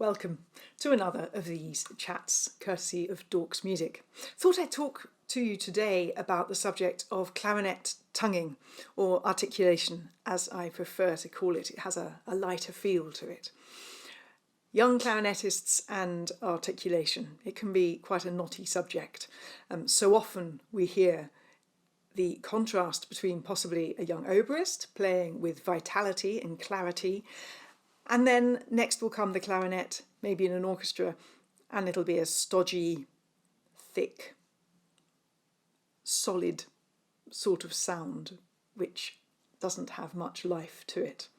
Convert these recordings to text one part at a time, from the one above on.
Welcome to another of these chats, courtesy of Dorks Music. Thought I'd talk to you today about the subject of clarinet tonguing, or articulation, as I prefer to call it. It has a lighter feel to it. Young clarinetists and articulation. It can be quite a knotty subject. So often we hear the contrast between possibly a young oboist playing with vitality and clarity, and then next will come the clarinet, maybe in an orchestra, and it'll be a stodgy, thick, solid sort of sound which doesn't have much life to it.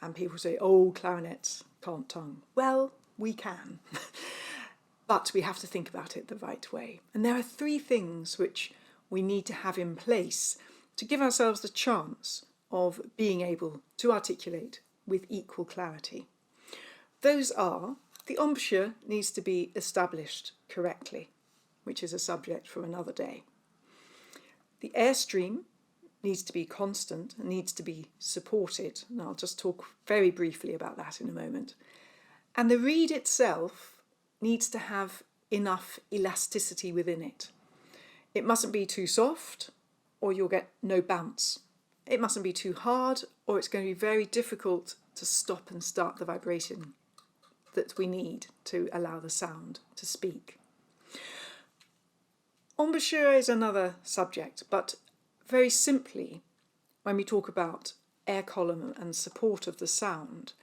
And people say, oh, clarinets can't tongue. Well, we can. But we have to think about it the right way. And there are three things which we need to have in place to give ourselves the chance of being able to articulate with equal clarity. Those are: the embouchure needs to be established correctly, which is a subject for another day. The airstream needs to be constant and needs to be supported, and I'll just talk very briefly about that in a moment. And the reed itself needs to have enough elasticity within it. It mustn't be too soft or you'll get no bounce. It mustn't be too hard or it's going to be very difficult to stop and start the vibration that we need to allow the sound to speak. Embouchure is another subject, but very simply, when we talk about air column and support of the sound,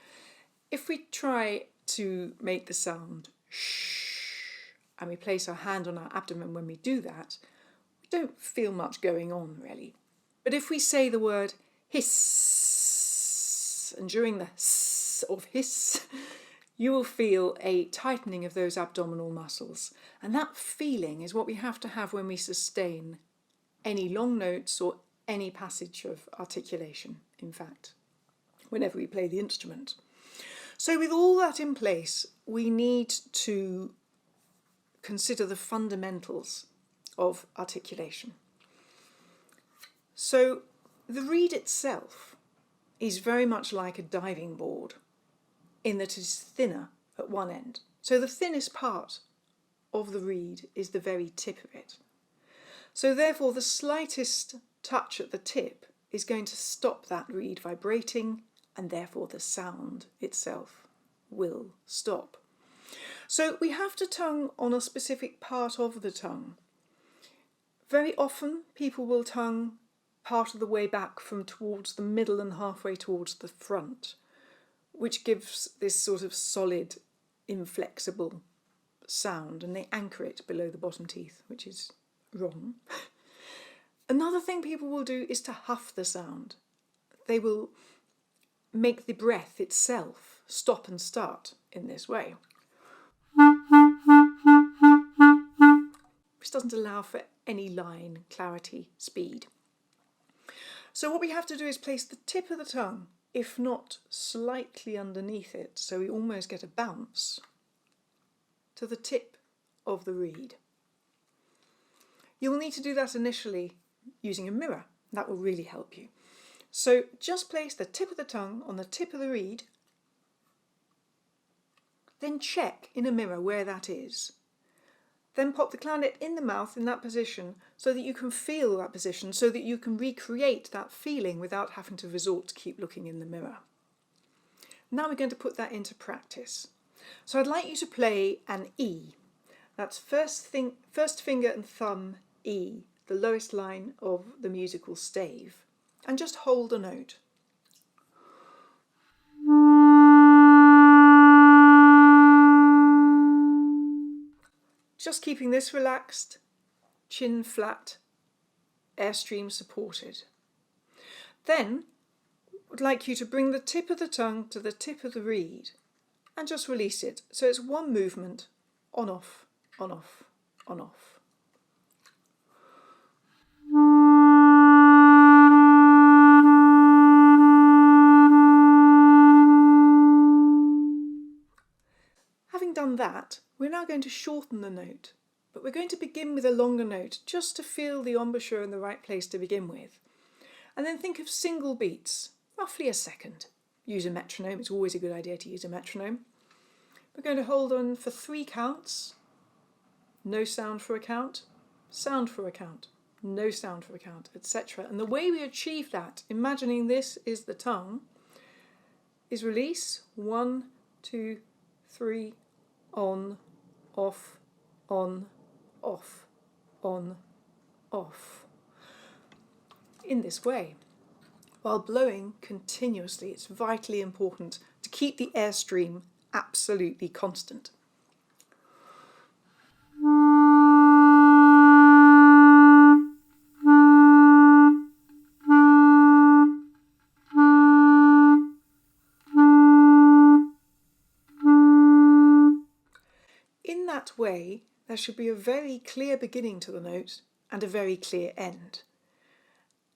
if we try to make the sound shh, and we place our hand on our abdomen when we do that, we don't feel much going on really. But if we say the word hiss, and during the hiss of hiss, you will feel a tightening of those abdominal muscles. And that feeling is what we have to have when we sustain any long notes or any passage of articulation, in fact, whenever we play the instrument. So with all that in place, we need to consider the fundamentals of articulation. So the reed itself is very much like a diving board in that it is thinner at one end. So the thinnest part of the reed is the very tip of it. So therefore the slightest touch at the tip is going to stop that reed vibrating, and therefore the sound itself will stop. So we have to tongue on a specific part of the tongue. Very often people will tongue part of the way back from towards the middle and halfway towards the front, which gives this sort of solid, inflexible sound, and they anchor it below the bottom teeth, which is wrong. Another thing people will do is to huff the sound. They will make the breath itself stop and start in this way, which doesn't allow for any line, clarity, speed. So what we have to do is place the tip of the tongue, if not slightly underneath it, so we almost get a bounce, to the tip of the reed. You will need to do that initially using a mirror. That will really help you. So just place the tip of the tongue on the tip of the reed, then check in a mirror where that is. Then pop the clarinet in the mouth in that position so that you can feel that position, so that you can recreate that feeling without having to resort to keep looking in the mirror. Now we're going to put that into practice. So I'd like you to play an E. That's first finger and thumb E, the lowest line of the musical stave, and just hold a note. Just keeping this relaxed, chin flat, airstream supported. Then I'd like you to bring the tip of the tongue to the tip of the reed and just release it. So it's one movement, on off, on off, on off. Having done that, we're now going to shorten the note, but we're going to begin with a longer note just to feel the embouchure in the right place to begin with. And then think of single beats, roughly a second. Use a metronome, it's always a good idea to use a metronome. We're going to hold on for 3 counts. No sound for a count, sound for a count, no sound for a count, etc. And the way we achieve that, imagining this is the tongue, is release 1, 2, 3, on, off, on, off, on, off. In this way, while blowing continuously, it's vitally important to keep the airstream absolutely constant. In that way, there should be a very clear beginning to the note and a very clear end.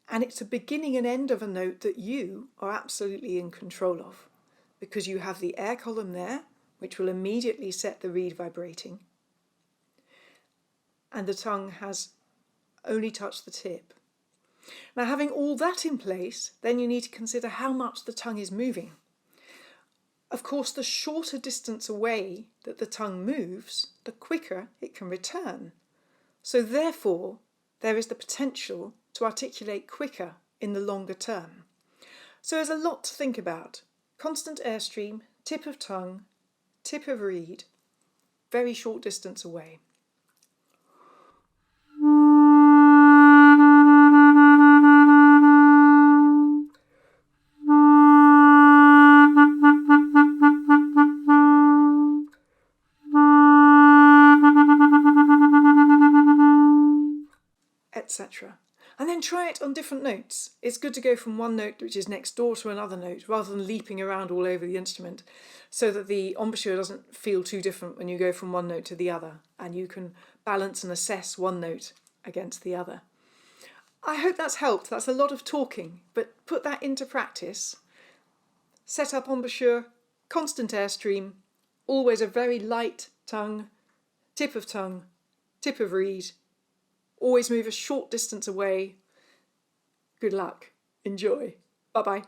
And it's a beginning and end of a note that you are absolutely in control of, because you have the air column there, which will immediately set the reed vibrating, and the tongue has only touched the tip. Now, having all that in place, then you need to consider how much the tongue is moving. Of course, the shorter distance away that the tongue moves, the quicker it can return. So therefore, there is the potential to articulate quicker in the longer term. So there's a lot to think about. Constant airstream, tip of tongue, tip of reed, very short distance away. Etc. And then try it on different notes. It's good to go from one note which is next door to another note rather than leaping around all over the instrument, so that the embouchure doesn't feel too different when you go from one note to the other, and you can balance and assess one note against the other. I hope that's helped. That's a lot of talking, but put that into practice. Set up embouchure, constant airstream, always a very light tongue, tip of reed. Always move a short distance away. Good luck. Enjoy. Bye-bye.